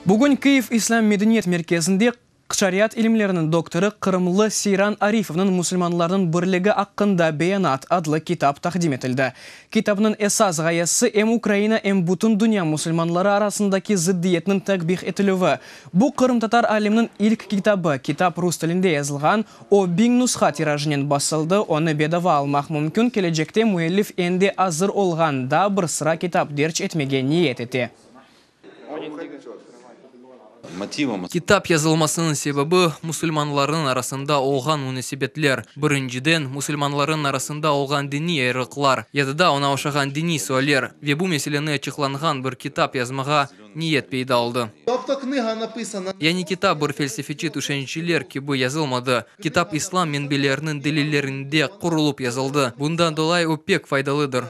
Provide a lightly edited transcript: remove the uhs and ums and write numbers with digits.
Бүгін Киев Ислам Медениет мерkezінде шариат илимлерінің докторы Қырымлы Сейран Арифовның мұсылманлардың бірлігі аққында Беянат адлы китап тақдим етілді. Китабының эсас ғаясы эм Украина, эм бүтін дүния мұсылманлары арасындаки зиддиетінің тәкбих етілуі. Бұл Қырым татар алимның ilk китабы, китап рус тілінде yazылған, о 1000 нұсқа тиражынан басылды, оны бедава алмақ мүмкін, келечекте муэллиф энде азыр олғанда бір sıra китап дерч етмеге ниет еті. Китап yazılmasının себебі мұсылманлардың арасында олған үнесебетлер. Біріншіден, мұсылманлардың арасында олған дини айрықлар. Ядыда ona oşağan dini söylер. Ve bu meseleni açıklanған bir kitap yazmağa niyet peyda oldu. Yani kitap bir felsefici düşünceler gibi yazılmadı. Kitap İslam menbelerinin delillerinde kurulup yazıldı. Bundan dolayı o pek faydalıdır.